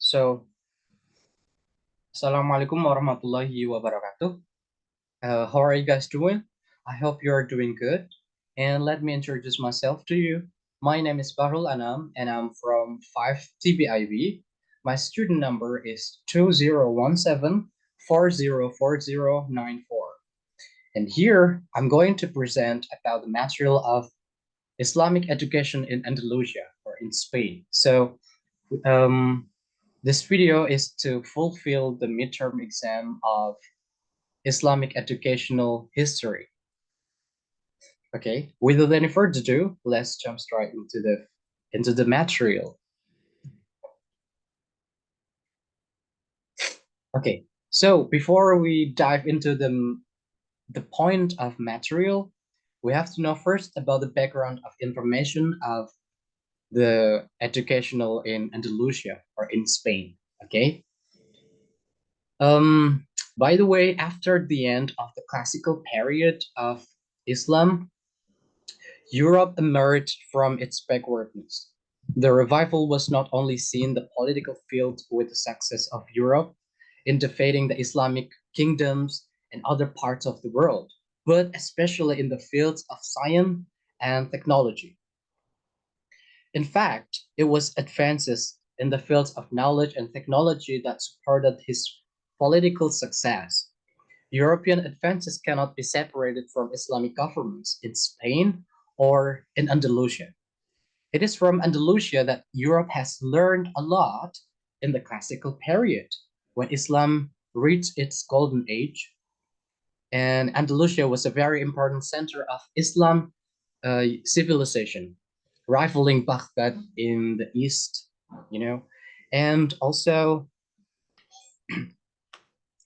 So, Assalamualaikum warahmatullahi wabarakatuh. How are you guys doing? I hope you are doing good. And let me introduce myself to you. My name is Bahrul Anam, and I'm from 5 TBI-B. My student number is 2017404094. And here, I'm going to present about the material of Islamic education in Andalusia, or in Spain. Um, this video is to fulfill the midterm exam of Islamic educational history. Okay, without any further ado, let's jump straight into the material. Okay, so before we dive into the point of material, we have to know first about the background of information of the educational in Andalusia or in Spain. Okay. Um, by the way, after the end of the classical period of Islam, Europe emerged from its backwardness. The revival was not only seen in the political field with the success of Europe in defeating the Islamic kingdoms in other parts of the world, but especially in the fields of science and technology. In fact, it was advances in the fields of knowledge and technology that supported his political success. European advances cannot be separated from Islamic governments in Spain or in Andalusia. It is from Andalusia that Europe has learned a lot in the classical period when Islam reached its golden age. And Andalusia was a very important center of Islam civilization, rivaling Baghdad in the east, you know. And also,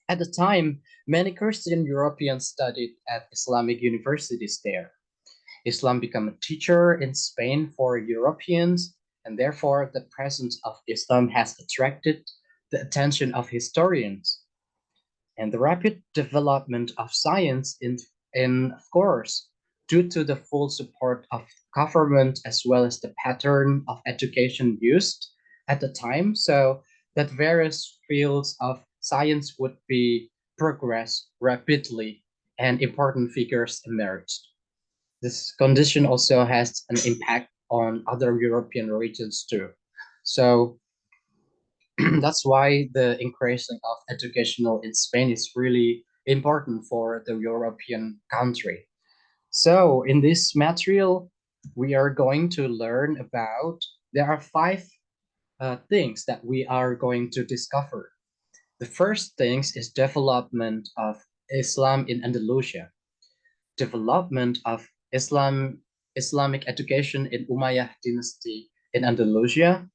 at the time, many Christian Europeans studied at Islamic universities there. Islam became a teacher in Spain for Europeans, and therefore the presence of Islam has attracted the attention of historians. And the rapid development of science of course, due to the full support of government as well as the pattern of education used at the time, so that various fields of science would be progress rapidly and important figures emerged. This condition also has an impact on other European regions too. So that's why the increasing of educational in Spain is really important for the European country. So in this material, we are going to learn about, there are five things that we are going to discover. The first things is development of Islam in Andalusia, development of Islamic education in Umayyad dynasty in Andalusia.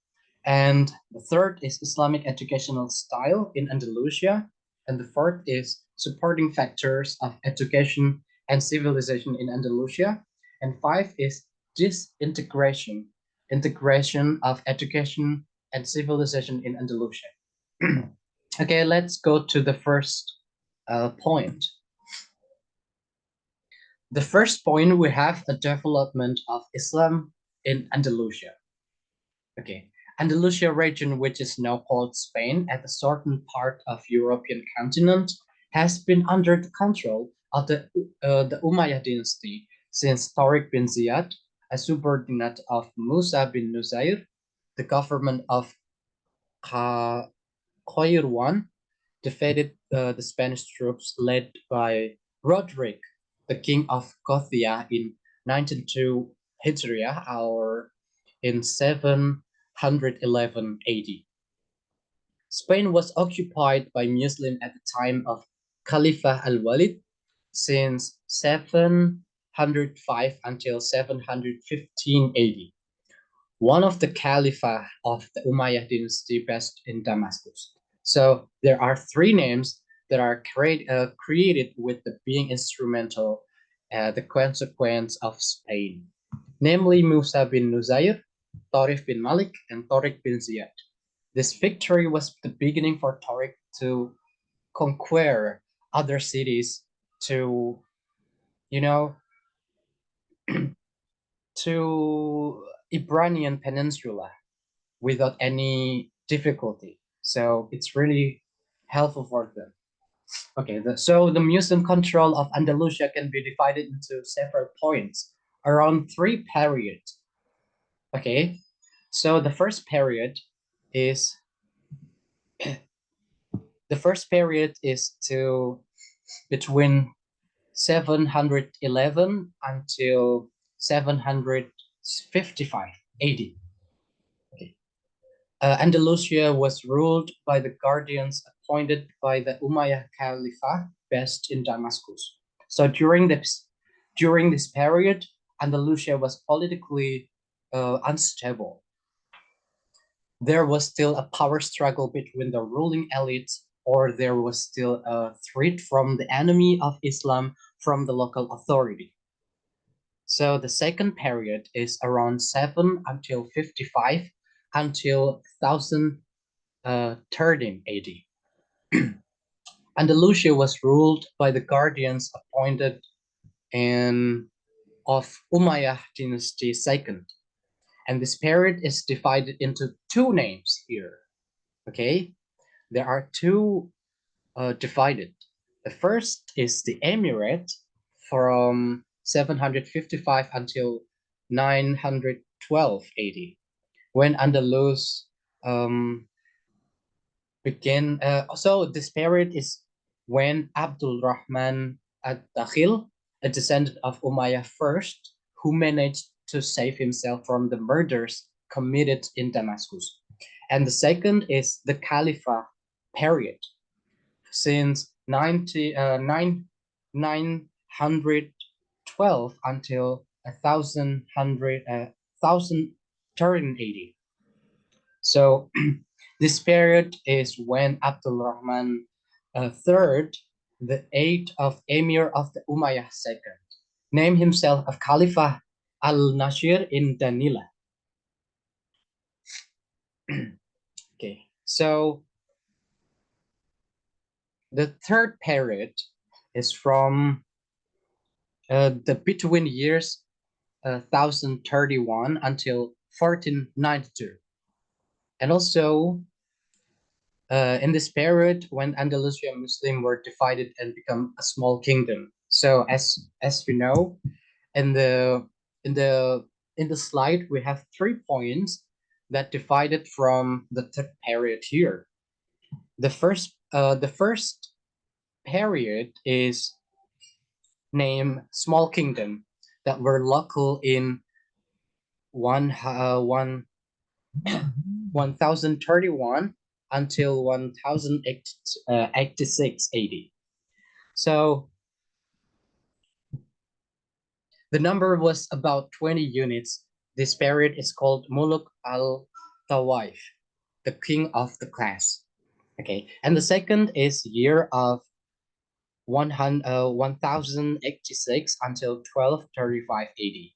And the third is Islamic educational style in Andalusia. And the fourth is supporting factors of education and civilization in Andalusia. And five is disintegration, integration of education and civilization in Andalusia. Okay, let's go to the first point. The first point, we have a development of Islam in Andalusia. Okay, Andalusia region, which is now called Spain at the southern part of European continent, has been under the control of the Umayyad dynasty since Tariq bin Ziyad, a subordinate of Musa bin Nusair, the government of Khairwan, defeated the Spanish troops led by Roderick, the king of Gothia, in 1902 Hijriah, or in 711 AD. Spain was occupied by Muslims at the time of Khalifa al-Walid since 705 until 715 AD. One of the Caliph of the Umayyad dynasty based in Damascus. So there are three names that are created with the being instrumental, the consequence of Spain, namely Musa bin Nusair, Tariq bin Malik, and Tariq bin Ziyad. This victory was the beginning for Tariq to conquer other cities to, you know, to Iranian Peninsula without any difficulty. So it's really helpful for them. Okay, so the Muslim control of Andalusia can be divided into several points around three periods. Okay, so is the first period is to between 711 until 755 AD. Okay. Andalusia was ruled by the guardians appointed by the Umayyad Caliphate based in Damascus. So during this period, Andalusia was politically unstable. There was still a power struggle between the ruling elites, or there was still a threat from the enemy of Islam from the local authority. So the second period is around 7 until 55 until 1013 AD. Andalusia was ruled by the guardians appointed in of Umayyad Dynasty II. And this period is divided into two names here. Okay, there are two divided. The first is the Emirate from 755 until 912 AD, when Andalus began. So this period is when Abdul Rahman ad-Dakhil, a descendant of Umayyah first, who managed to save himself from the murders committed in Damascus. And the second is the Caliphate period, since 912 until 1080. So this period is when Abdul Rahman III, the eighth of Emir of the Umayyah II, named himself a Khalifa al-Nashir in Danila. Okay, so the third period is from the between years 1031 until 1492. And also in this period when Andalusia Muslim were divided and become a small kingdom. So as we know, in the in the in the slide we have 3 points that divided from the third period here. The first period is named Small Kingdom, that were local in 1031 until 1086 AD. So the number was about 20 units. This period is called Muluk al-Tawaif, the king of the class. Okay, and the second is year of 1086 until 1235 AD.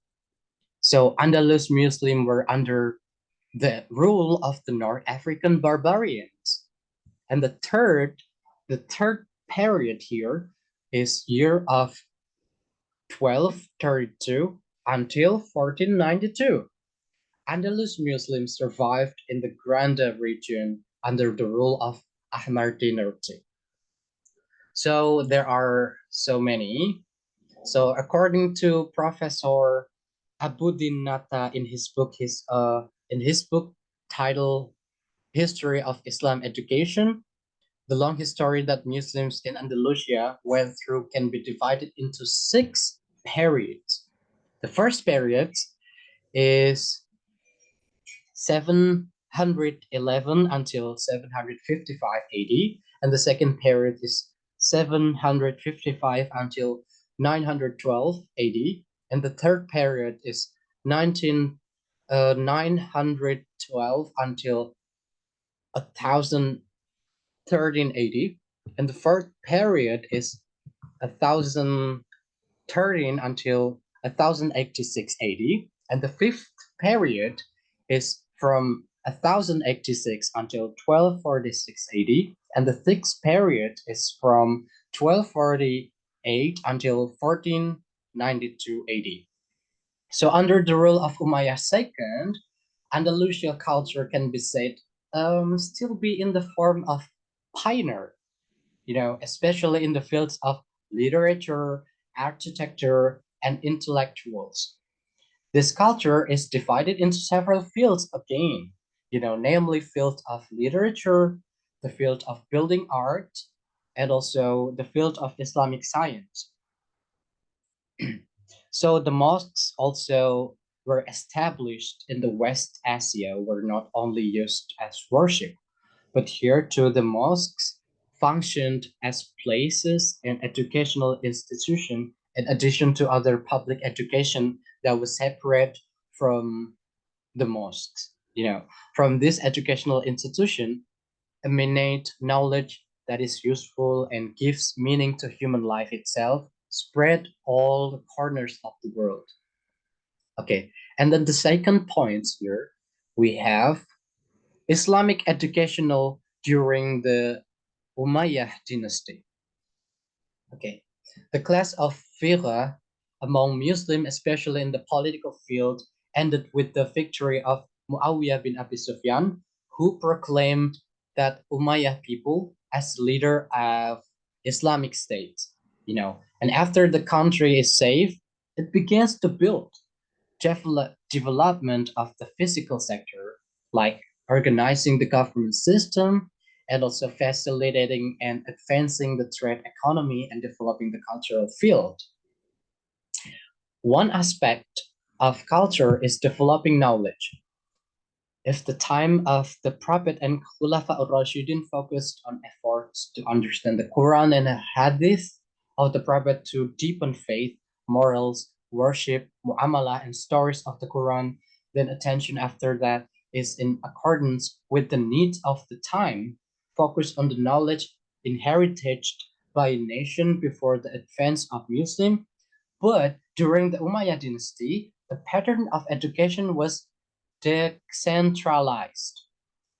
So Andalus Muslim were under the rule of the North African barbarians. And the third period here is year of 1232 until 1492. Andalus Muslims survived in the Granda region under the rule of Ahmad Dinurti. So there are so many. So according to Professor Abuddin Nata in his book titled History of Islam Education, the long history that Muslims in Andalusia went through can be divided into 6 periods. The first period is 711 until 755 AD, and the second period is 755 until 912 AD, and the third period is 912 until 1013 AD, and the fourth period is 1013 until 1086 AD, and the fifth period is from 1086 until 1246 AD, and the sixth period is from 1248 until 1492 AD. So under the rule of Umayyad II, Andalusia culture can be said still be in the form of pioneer, especially in the fields of literature, architecture, and intellectuals. This culture is divided into several fields again, namely field of literature, the field of building art, and also the field of Islamic science. So the mosques also were established in the West Asia were not only used as worship, but here too the mosques functioned as places and educational institution in addition to other public education that was separate from the mosques. From this educational institution emanate knowledge that is useful and gives meaning to human life itself, spread all the corners of the world. Okay, and then the second point here, we have Islamic educational during the Umayyad dynasty. Okay, the class of fiqh among Muslims, especially in the political field, ended with the victory of Muawiyah bin Abi Sufyan, who proclaimed that Umayyad people as leader of Islamic State. And after the country is safe, it begins to build development of the physical sector, like organizing the government system and also facilitating and advancing the trade economy and developing the cultural field. One aspect of culture is developing knowledge. If the time of the Prophet and Khulafa al-Rashidin focused on efforts to understand the Quran and the Hadith of the Prophet to deepen faith, morals, worship, muamalah, and stories of the Quran, then attention after that is in accordance with the needs of the time, focused on the knowledge inherited by a nation before the advance of Muslim. But during the Umayyad dynasty, the pattern of education was decentralized.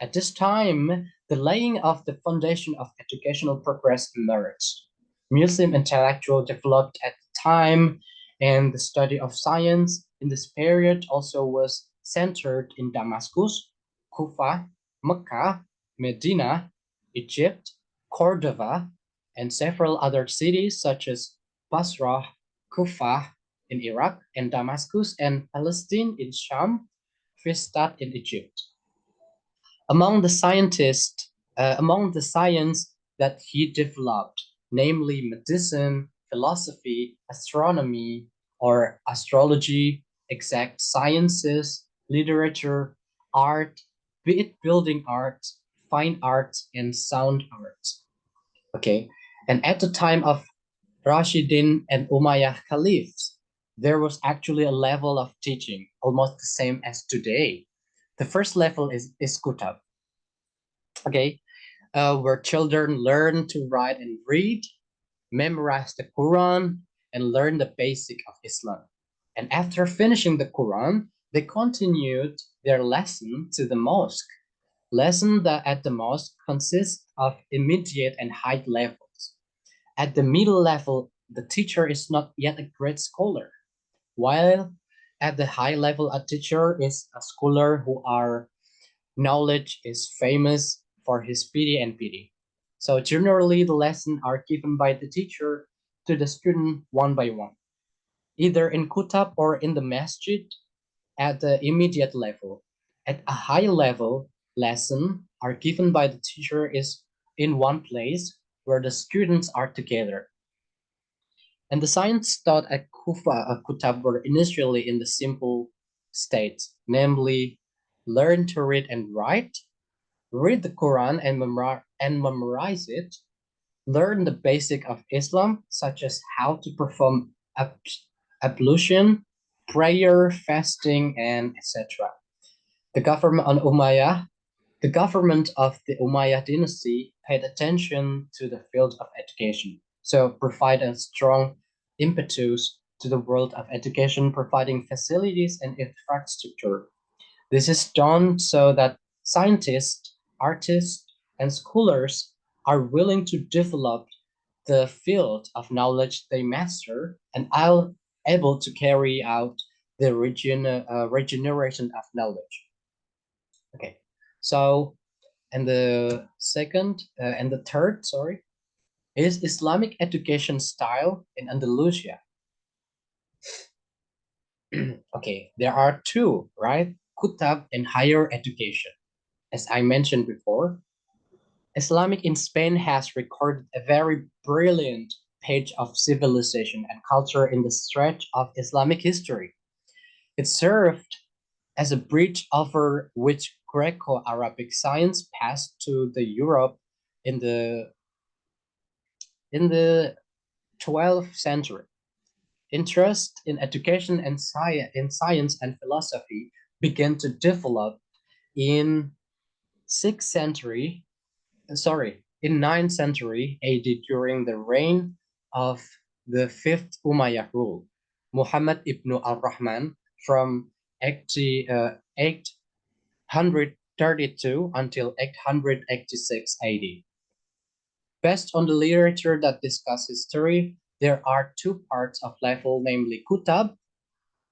At this time, the laying of the foundation of educational progress emerged. Muslim intellectual developed at the time, and the study of science in this period also was centered in Damascus, Kufa, Mecca, Medina, Egypt, Cordova, and several other cities such as Basra, Kufa in Iraq, and Damascus and Palestine in Sham, Fustat in Egypt. Among the among the science that he developed, namely medicine, philosophy, astronomy, or astrology, exact sciences, literature, art, be it building art, fine art, and sound art. Okay, and at the time of Rashidin and Umayyad caliphs, there was actually a level of teaching almost the same as today. The first level is kutab, okay, where children learn to write and read, memorize the Quran, and learn the basic of Islam. And after finishing the Quran, they continued their lesson to the mosque. Lesson that at the mosque consists of immediate and high levels. At the middle level, the teacher is not yet a great scholar, while at the high level, a teacher is a scholar who are knowledge is famous for his piety. So generally, the lessons are given by the teacher to the student one by one, either in kutab or in the masjid at the immediate level. At a high level, lessons are given by the teacher is in one place where the students are together. And the science taught at Kutab were initially in the simple state, namely, learn to read and write, read the Quran and memorize it, learn the basic of Islam, such as how to perform ablution, prayer, fasting, and etc. The government on Umayyah, the government of the Umayyad dynasty paid attention to the field of education, so provide a strong impetus to the world of education, providing facilities and infrastructure. This is done so that scientists, artists, and scholars are willing to develop the field of knowledge they master and are able to carry out the regeneration of knowledge. Okay, so And the third, sorry, is Islamic education style in Andalusia. Okay, there are two, right? Kutab and higher education. As I mentioned before, Islamic in Spain has recorded a very brilliant page of civilization and culture in the stretch of Islamic history. It served as a bridge over which Greco-Arabic science passed to the Europe in the 12th century. Interest in education and science and philosophy began to develop in 6th century, in 9th century AD during the reign of the 5th Umayyad rule, Muhammad ibn al-Rahman from 832 until 886 AD. Based on the literature that discuss history, there are two parts of level, namely Kutab,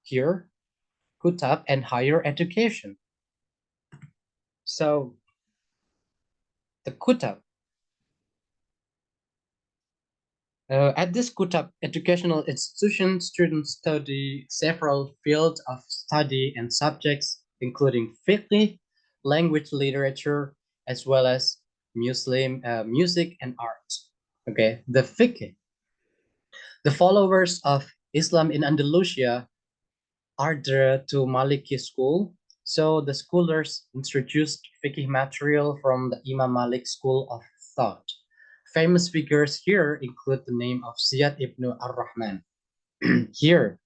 here, Kutab, and higher education. So, the Kutab. At this Kutab educational institution, students study several fields of study and subjects, including fiqh, language literature, as well as Muslim music and art. Okay, the fiqh. The followers of Islam in Andalusia are the to Maliki school. So the scholars introduced fiqh material from the Imam Malik school of thought. Famous figures here include the name of Ziyad ibn ar-Rahman. Here,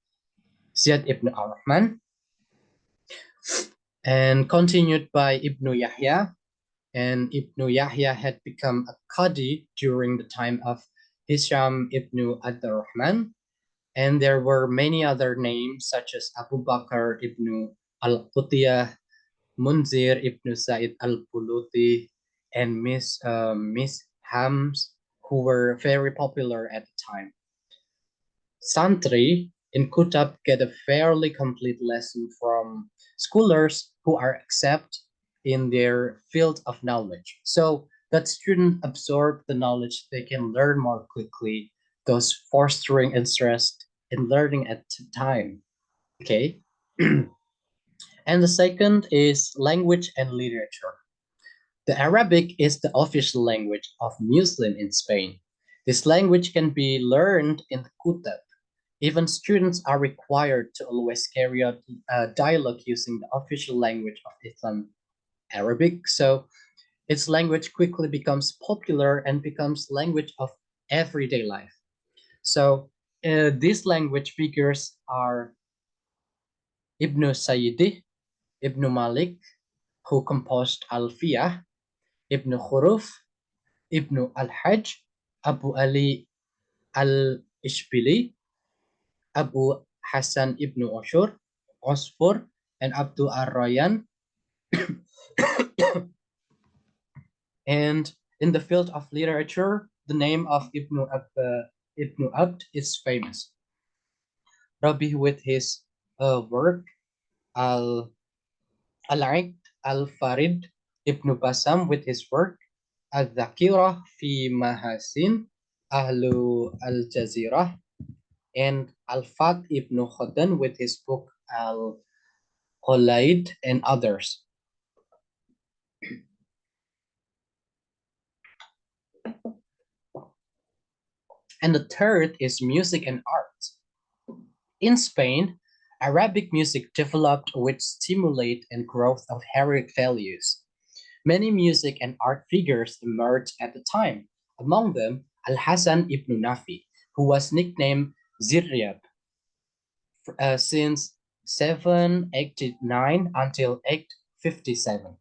Ziyad ibn ar-Rahman, and continued by Ibn Yahya. And Ibn Yahya had become a Qadi during the time of Hisham ibn Abd-Rahman. And there were many other names such as Abu Bakr ibn al-Qutiyah, Munzir ibn Sa'id al-Buluti, and Miss Hams, who were very popular at the time. Santri in Kutab get a fairly complete lesson from scholars who are accepted in their field of knowledge. So that students absorb the knowledge, they can learn more quickly, thus fostering interest in learning at the time. Okay. And the second is language and literature. The Arabic is the official language of Muslim in Spain. This language can be learned in the Kutab. Even students are required to always carry out dialogue using the official language of Islam, Arabic. So its language quickly becomes popular and becomes language of everyday life. So these language figures are Ibn Sayyidi, Ibn Malik, who composed Alfiyah, Ibn Khuruf, Ibn al-Hajj, Abu Ali al-Ishbili, Abu Hassan ibn Osfur, and Abdul Ar-Rayyan. And in the field of literature, the name of Ibn Abd is famous. Rabi with his work Al Al-Aid Al-Farid, Ibn Basam with his work Al-Dhakira fi Mahasin, Ahlu Al-Jazirah, and Al-Fat ibn Khodan with his book Al-Qulaid and others. And the third is music and art. In Spain, Arabic music developed which stimulate and growth of heroic values. Many music and art figures emerged at the time, among them Al-Hasan ibn Nafi, who was nicknamed Ziryab since 789 until 857.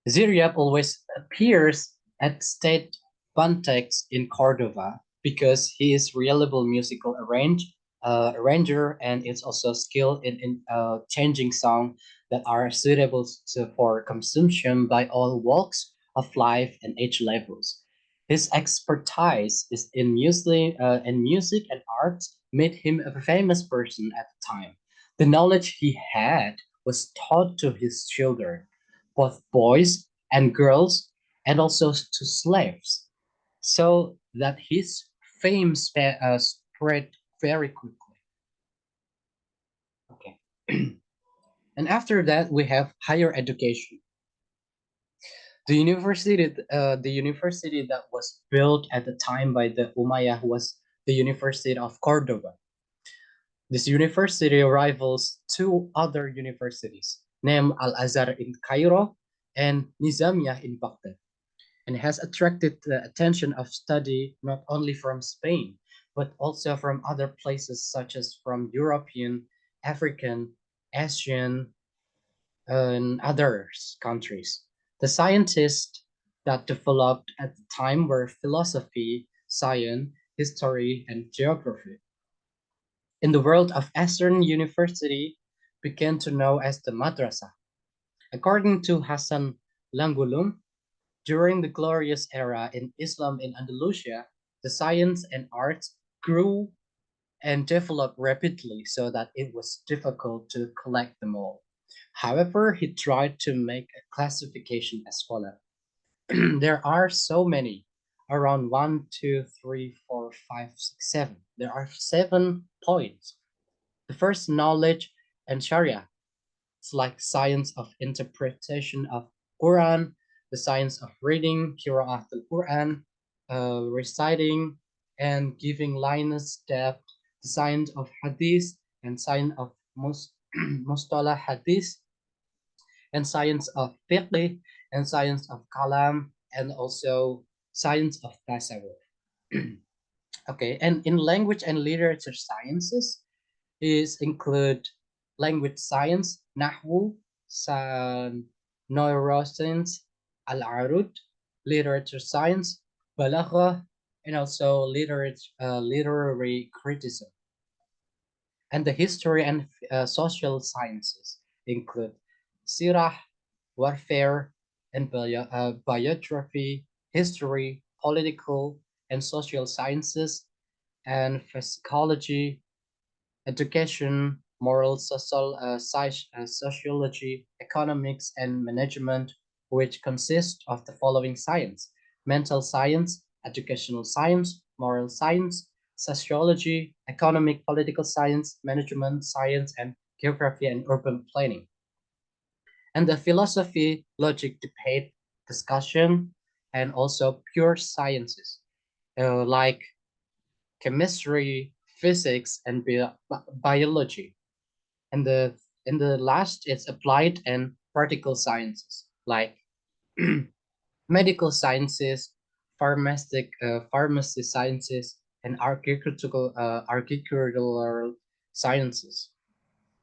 Ziryab always appears at state bantex in Cordova because he is reliable musical arranger and is also skilled in changing songs that are suitable for consumption by all walks of life and age levels. His expertise is in music and art made him a famous person at the time. The knowledge he had was taught to his children. both boys and girls, and also to slaves, so that his fame spread very quickly. Okay. And after that, we have higher education. The university that was built at the time by the Umayyad was the University of Cordoba. This university rivals two other universities, named Al Azhar in Cairo and Nizamiya in Baghdad, and has attracted the attention of study not only from Spain, but also from other places such as from European, African, Asian, and other countries. The scientists that developed at the time were philosophy, science, history, and geography. In the world of Eastern University began to know as the madrasa. According to Hassan Langulum, during the glorious era in Islam in Andalusia, the science and arts grew and developed rapidly so that it was difficult to collect them all. However, he tried to make a classification as follows. There are so many, around 1, 2, 3, 4, 5, 6, 7. There are 7 points. The first, knowledge and Sharia. It's like science of interpretation of Quran, the science of reading, Qira'at al-Quran, reciting and giving lioness depth, the science of Hadith and science of Mustalah Hadith, and science of Fiqh, and science of Kalam, and also science of Tasawwuf. Okay, and in language and literature sciences, is include language science, Nahwu, neuroscience, Al-Arud, literature science, Balagha, and also literary criticism. And the history and social sciences include Sirah, warfare, and biography, history, political and social sciences, and psychology, education, moral, sociology, economics, and management, which consist of the following science: mental science, educational science, moral science, sociology, economic, political science, management science, and geography and urban planning. And the philosophy, logic, debate, discussion, and also pure sciences, like chemistry, physics, and biology. And the last is applied and practical sciences, like medical sciences, pharmacy sciences, and agricultural sciences.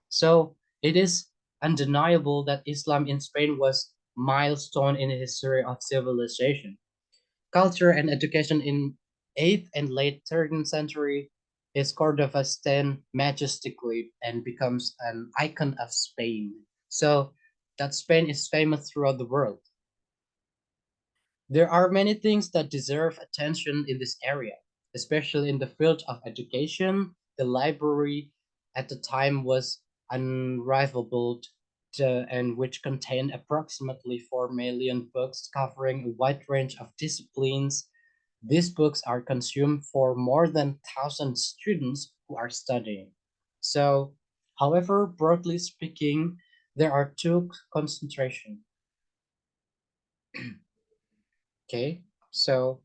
So it is undeniable that Islam in Spain was milestone in the history of civilization. Culture and education in 8th and late 13th century is Cordova stand majestically and becomes an icon of Spain. So that Spain is famous throughout the world. There are many things that deserve attention in this area, especially in the field of education. The library at the time was unrivaled, and which contained approximately 4 million books covering a wide range of disciplines. These books are consumed for more than 1,000 students who are studying. So, however, broadly speaking, there are two concentration. Okay, so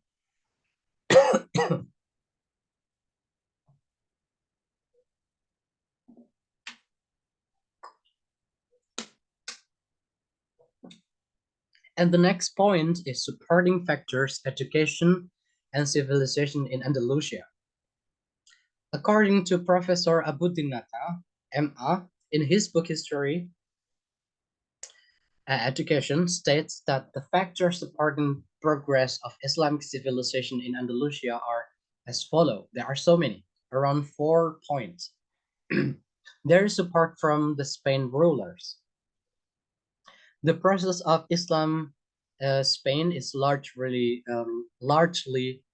and the next point is supporting factors, education and civilization in Andalusia. According to Professor Abudinata, MA, in his book History, Education states that the factors supporting progress of Islamic civilization in Andalusia are as follow. There are so many, around 4 points. There is support from the Spain rulers. The process of Islam Spain is largely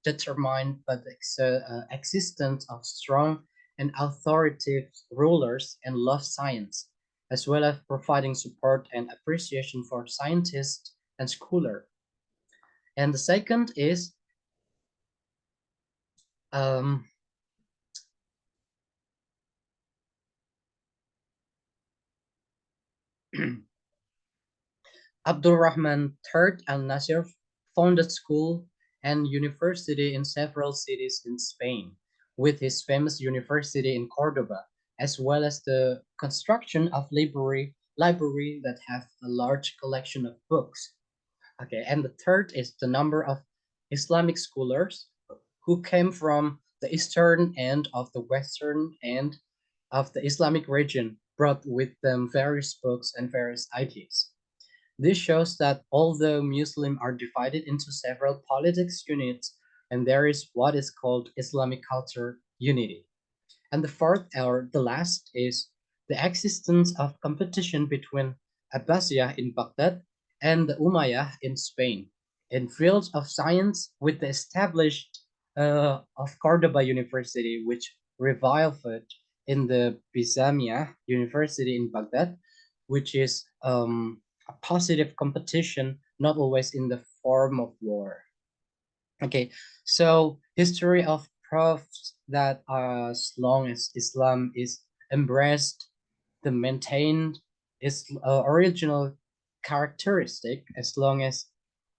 determined by the existence of strong and authoritative rulers and love science, as well as providing support and appreciation for scientists and scholars. And the second is um, Abdul Rahman III Al Nasir founded school and university in several cities in Spain, with his famous university in Cordoba, as well as the construction of library that have a large collection of books. Okay, and the third is the number of Islamic scholars who came from the eastern and of the western end of the Islamic region, brought with them various books and various ideas. This shows that although Muslims are divided into several politics units, and there is what is called Islamic culture unity. And the fourth, or the last, is the existence of competition between Abbasiyah in Baghdad and the Umayyad in Spain in fields of science, with the established of Cordoba University, which revived in the Bizamia University in Baghdad, which is a positive competition, not always in the form of war. Okay, so history of proves that as long as Islam is embraced, the maintained is original characteristic, as long as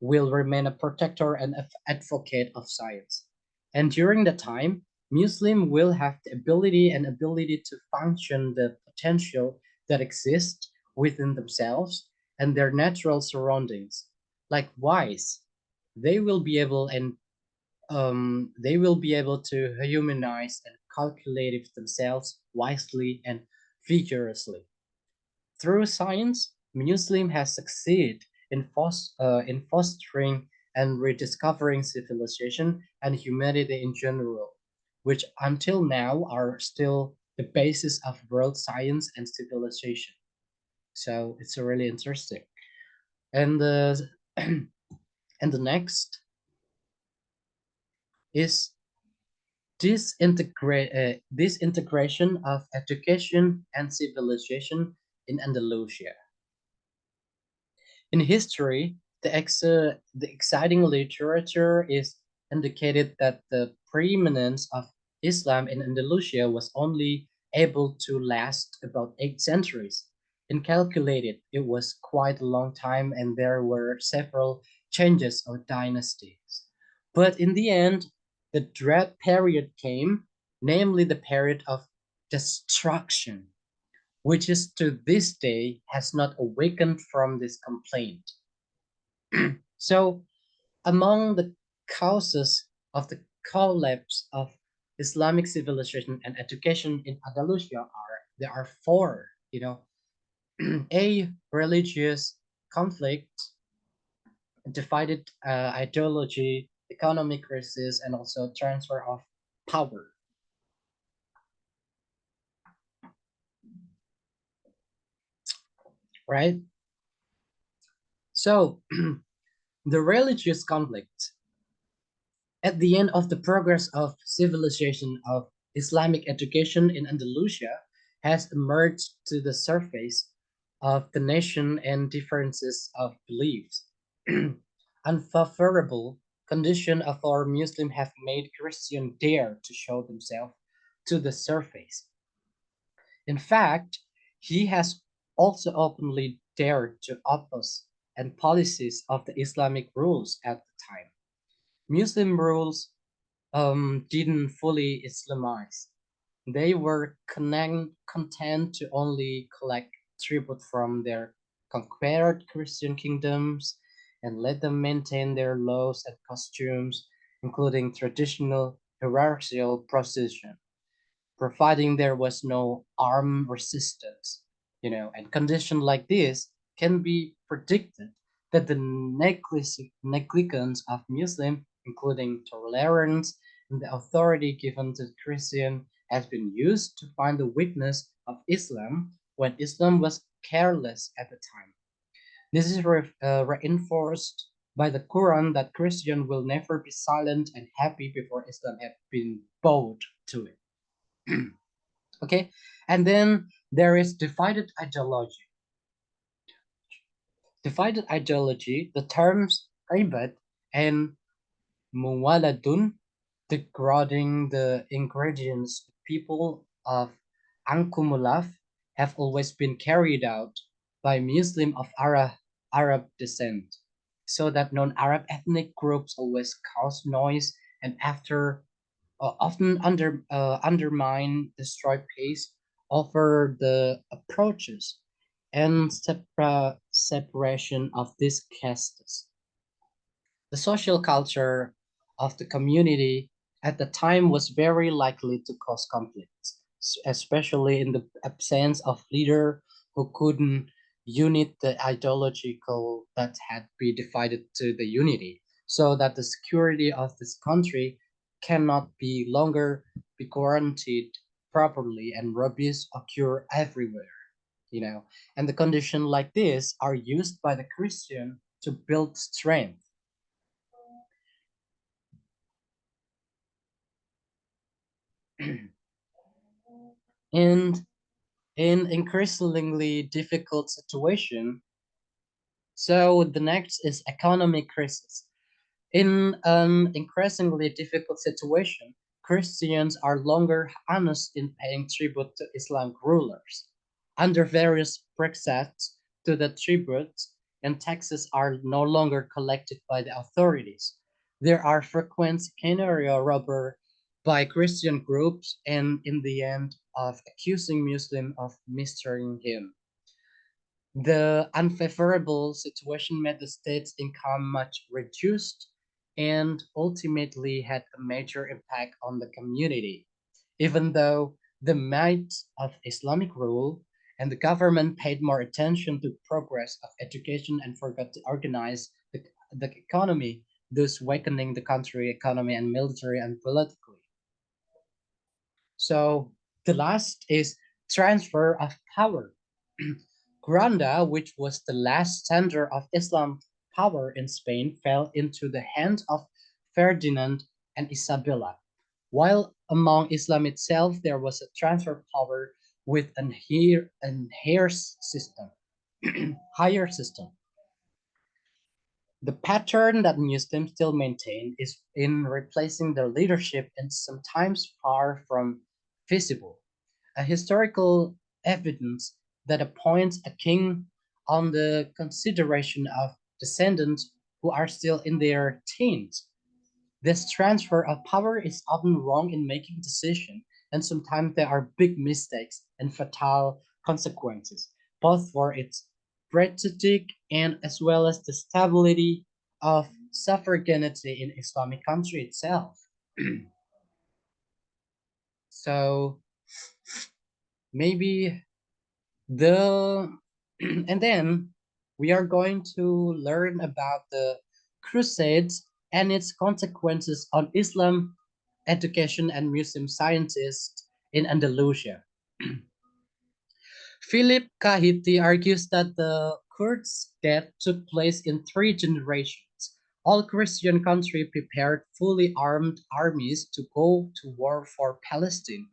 will remain a protector and advocate of science. And during that time, Muslim will have the ability to function the potential that exists within themselves and their natural surroundings. Likewise, they will be able and they will be able to humanize and calculate themselves wisely and vigorously. Through science, Muslim has succeeded in fostering and rediscovering civilization and humanity in general, which until now are still the basis of world science and civilization. So it's really interesting. And the and the next is disintegration of education and civilization in Andalusia. In history, the exciting literature is indicated that the preeminence of Islam in Andalusia was only able to last about 8 centuries. Incalculated, it was quite a long time, and there were several changes or dynasties. But in the end, the dread period came, namely the period of destruction, which is to this day has not awakened from this complaint. So, among the causes of the collapse of Islamic civilization and education in Andalusia there are four. A religious conflict, divided ideology, economic crisis, and also transfer of power. Right. So the religious conflict at the end of the progress of civilization of Islamic education in Andalusia has emerged to the surface of the nation and differences of beliefs. Unfavorable condition of our Muslim have made Christian dare to show themselves to the surface. In fact, he has also openly dared to oppose and policies of the Islamic rules at the time. Muslim rules didn't fully Islamize. They were content to only collect tribute from their conquered Christian kingdoms and let them maintain their laws and costumes, including traditional hierarchical procession, providing there was no armed resistance. And conditions like this can be predicted that the negligence of Muslims, including tolerance and the authority given to Christian, has been used to find the weakness of Islam when Islam was careless at the time. This is reinforced by the Quran that Christian will never be silent and happy before Islam have been bowed to it. Okay, and then There is divided ideology. Divided ideology, the terms ibad and muwaladun, degrading the ingredients people of Ankumulaf, have always been carried out by Muslim of Arab descent, so that non-Arab ethnic groups always cause noise and after often undermine, destroy peace, offer the approaches and separation of these castes. The social culture of the community at the time was very likely to cause conflicts, especially in the absence of leader who couldn't unite the ideological that had been divided to the unity, so that the security of this country cannot be longer be guaranteed properly and rubbish occur everywhere, and the conditions like this are used by the Christian to build strength. And in increasingly difficult situation, so the next is economic crisis. In an increasingly difficult situation, Christians are longer honest in paying tribute to Islamic rulers. Under various precepts to the tributes and taxes are no longer collected by the authorities. There are frequent scenario robbery by Christian groups and in the end of accusing Muslim of mistreating him. The unfavorable situation made the state's income much reduced and ultimately had a major impact on the community. Even though the might of Islamic rule and the government paid more attention to progress of education and forgot to organize the economy, thus weakening the country economy and military and politically. So the last is transfer of power. Granada, which was the last center of Islam power in Spain, fell into the hands of Ferdinand and Isabella. While among Islam itself, there was a transfer of power with an higher system. higher system. The pattern that Muslims still maintain is in replacing their leadership and sometimes far from visible. A historical evidence that appoints a king on the consideration of descendants who are still in their teens. This transfer of power is often wrong in making decisions, and sometimes there are big mistakes and fatal consequences, both for its strategic and as well as the stability of sovereignty in Islamic country itself. So maybe the and then we are going to learn about the Crusades and its consequences on Islam education and museum scientists in Andalusia. Philip Kahiti argues that the Kurds' death took place in three generations. All Christian countries prepared fully armed armies to go to war for Palestine.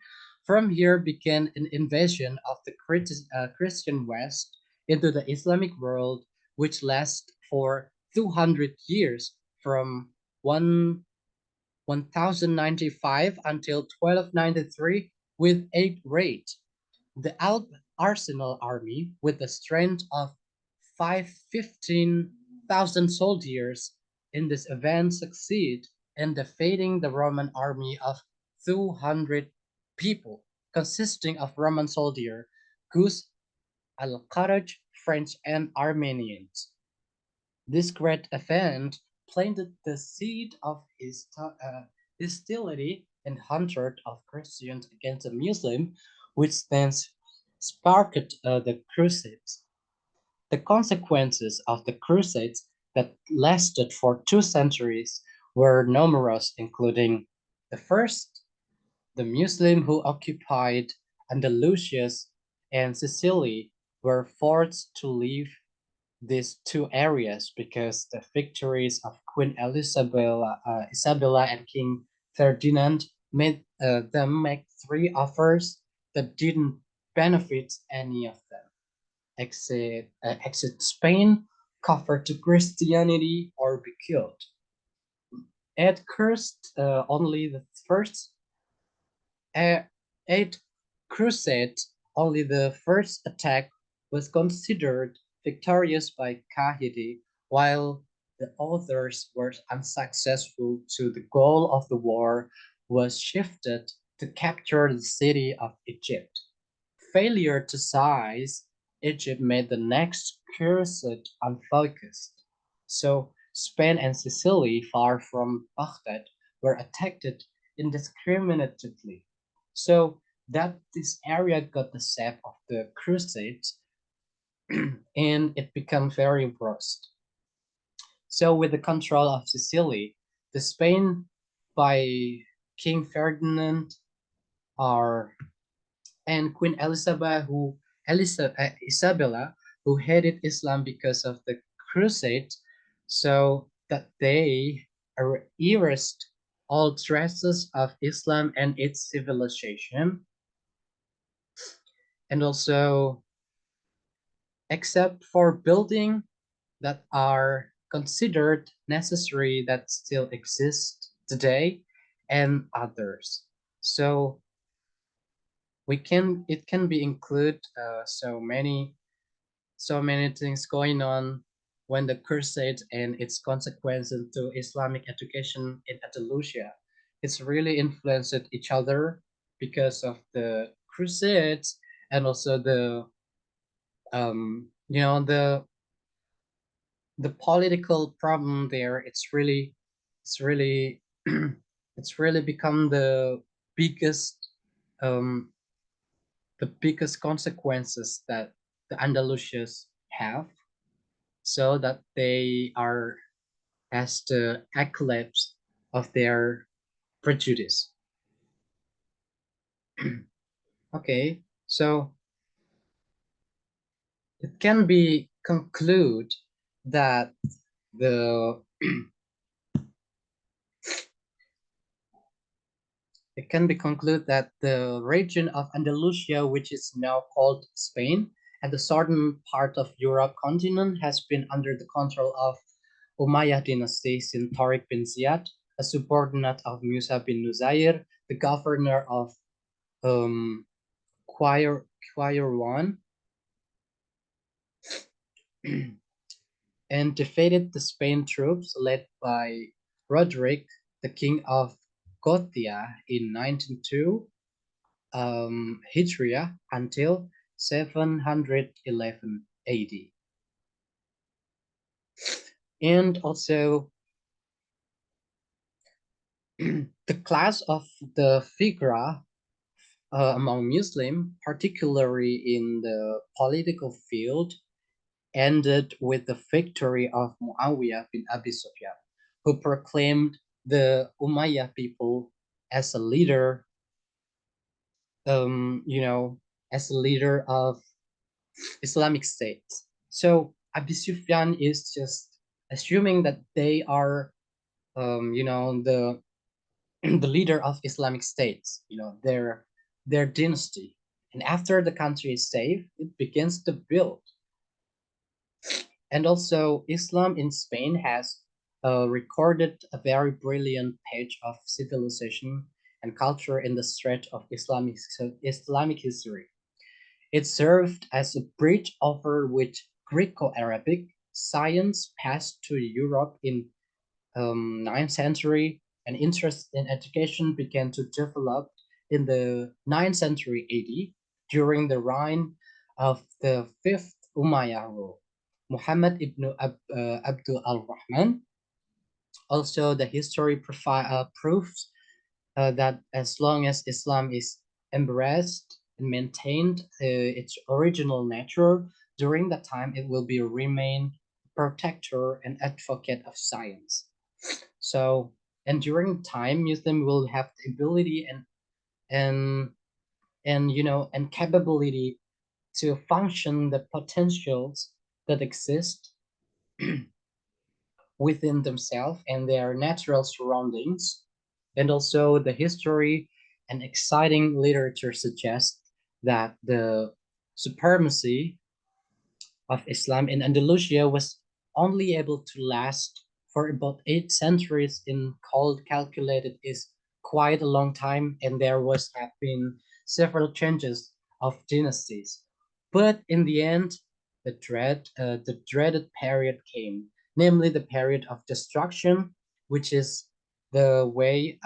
From here began an invasion of the Christian West into the Islamic world, which lasted for 200 years from 1 1095 until 1293 with 8 raids. The Alp Arsenal army, with the strength of 15,000 soldiers in this event, succeed in defeating the Roman army of 200 people, consisting of Roman soldiers, Gus al-Kharaj, French, and Armenians. This great event planted the seed of hostility and hatred of Christians against the Muslim, which then sparked the Crusades. The consequences of the Crusades that lasted for 2 centuries were numerous, including the first, the Muslims who occupied Andalusia and Sicily were forced to leave these two areas because the victories of Queen Isabella and King Ferdinand made them make three offers that didn't benefits any of them. Exit Spain, convert to Christianity, or be killed. At cursed only the first eight Crusades, only the first attack was considered victorious by Kahidi, while the others were unsuccessful. To the goal of the war was shifted to capture the city of Egypt. Failure to seize Egypt made the next crusade unfocused. So Spain and Sicily, far from Baghdad, were attacked indiscriminately. So that this area got the sap of the Crusades and it became very impressed. So with the control of Sicily, the Spain by King Ferdinand are and Queen Isabella, who hated Islam because of the Crusades, so that they erased all traces of Islam and its civilization, and also except for building that are considered necessary that still exist today and others. So it can be include so many things going on when the Crusades and its consequences to Islamic education in Andalusia. It's really influenced each other because of the Crusades and also the the political problem there. It's really it's really become biggest um, the biggest consequences that the Andalusians have, so that they are as the eclipse of their prejudice. Okay, so it can be conclude that the it can be concluded that the region of Andalusia, which is now called Spain, and the southern part of Europe continent has been under the control of Umayyad dynasty since Tariq bin Ziyad, a subordinate of Musa bin Nuzair, the governor of um, Qayrawan, and defeated the Spain troops led by Roderick, the king of Gothia, in 1902 Hijriah until 711 AD. And also the class of the figure among Muslims, particularly in the political field, ended with the victory of Muawiyah bin Abi Sufyan, who proclaimed the Umayyad people as a leader, you know, as a leader of Islamic State. So Abi Sufyan is just assuming that they are, the the leader of Islamic states, their dynasty. And after the country is safe, it begins to build. And also, Islam in Spain has recorded a very brilliant page of civilization and culture in the stretch of Islamic history. It served as a bridge over which Greco-Arabic science passed to Europe in 9th century, and interest in education began to develop in the 9th century AD during the reign of the 5th Umayyad rule, Muhammad ibn Abdul al-Rahman. Also, the history proves that as long as Islam is embraced and maintained its original nature, during that time it will be remain protector and advocate of science. So, and during time, Muslim will have the ability and and capability to function the potentials that exist within themselves and their natural surroundings. And also the history and exciting literature suggest that the supremacy of Islam in Andalusia was only able to last for about 8 centuries in cold calculated is quite a long time, and there was have been several changes of dynasties. But in the end, the dreaded period came, namely the period of destruction, which is the way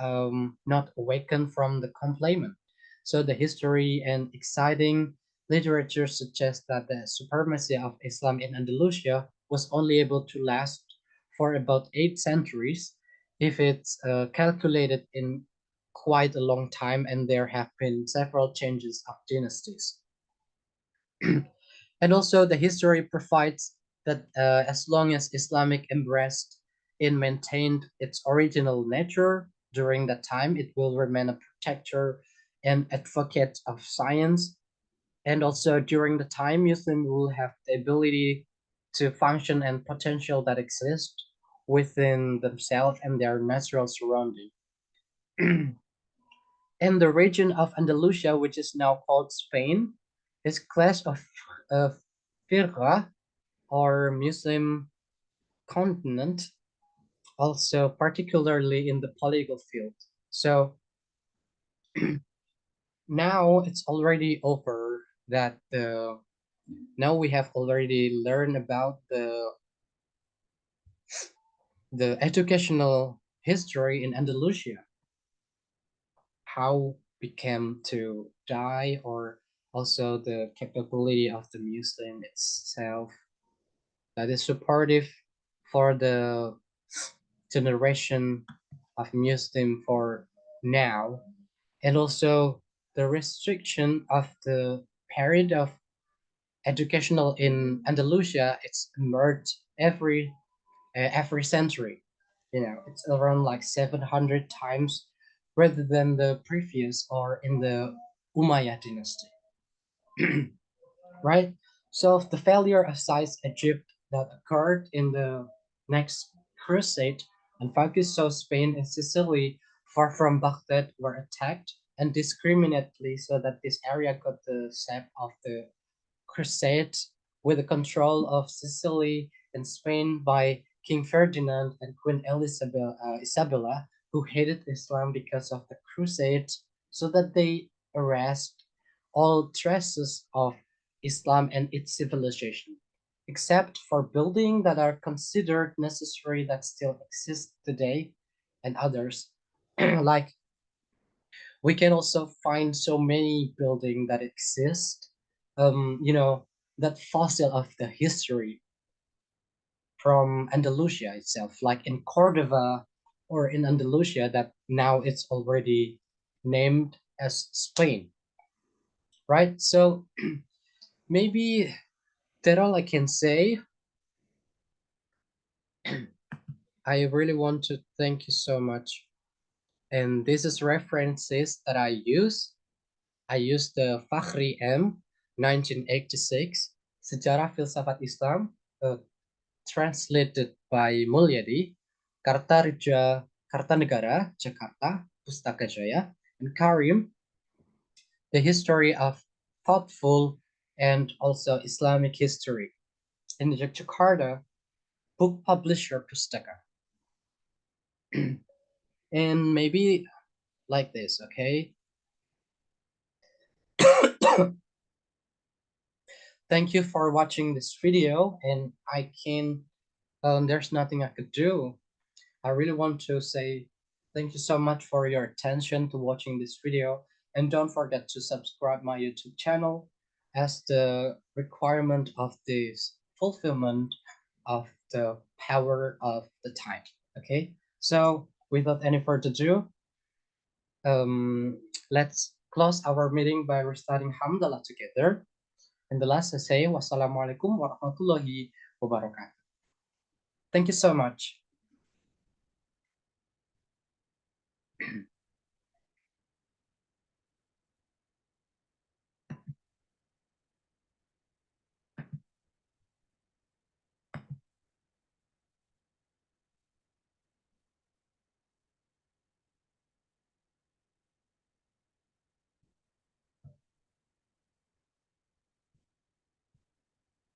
not awakened from the complement. So the history and exciting literature suggests that the supremacy of Islam in Andalusia was only able to last for about 8 centuries if it's calculated in quite a long time, and there have been several changes of dynasties. And also, the history provides that as long as Islamic embraced and maintained its original nature during that time, it will remain a protector and advocate of science. And also during the time, Muslim will have the ability to function and potential that exist within themselves and their natural surrounding. And the region of Andalusia, which is now called Spain, is class of uh, firqa or Muslim continent, also particularly in the political field. So now it's already over that the now we have already learned about the educational history in Andalusia, how we came to die, or also the capability of the Muslim itself that is supportive for the generation of Muslim for now, and also the restriction of the period of educational in Andalusia. It's emerged every century. It's around like 700 times rather than the previous or in the Umayyad dynasty, right? So the failure of Size Egypt that occurred in the next crusade and focused so Spain and Sicily far from Baghdad were attacked indiscriminately, so that this area got the sap of the crusade with the control of Sicily and Spain by King Ferdinand and Queen Isabella, who hated Islam because of the crusade, so that they erased all traces of Islam and its civilization, except for buildings that are considered necessary that still exist today, and others. Like we can also find so many buildings that exist, that fossil of the history from Andalusia itself, like in Cordova or in Andalusia, that now it's already named as Spain, right? So maybe that all I can say. I really want to thank you so much. And this is references that I use. I use the Fakhri M 1986 Sejarah Filsafat Islam, translated by Mulyadi, Kartanegara, Jakarta, Pustaka Jaya, and Karim, The History of Thoughtful and also Islamic History, in Jakarta, book publisher Pustaka. And maybe like this, okay? Thank you for watching this video, and there's nothing I could do. I really want to say thank you so much for your attention to watching this video, and don't forget to subscribe my YouTube channel, as the requirement of this fulfillment of the power of the time. Okay, so without any further ado, let's close our meeting by reciting Hamdalah together. And the last I say, wassalamualaikum warahmatullahi wabarakatuh. Thank you so much.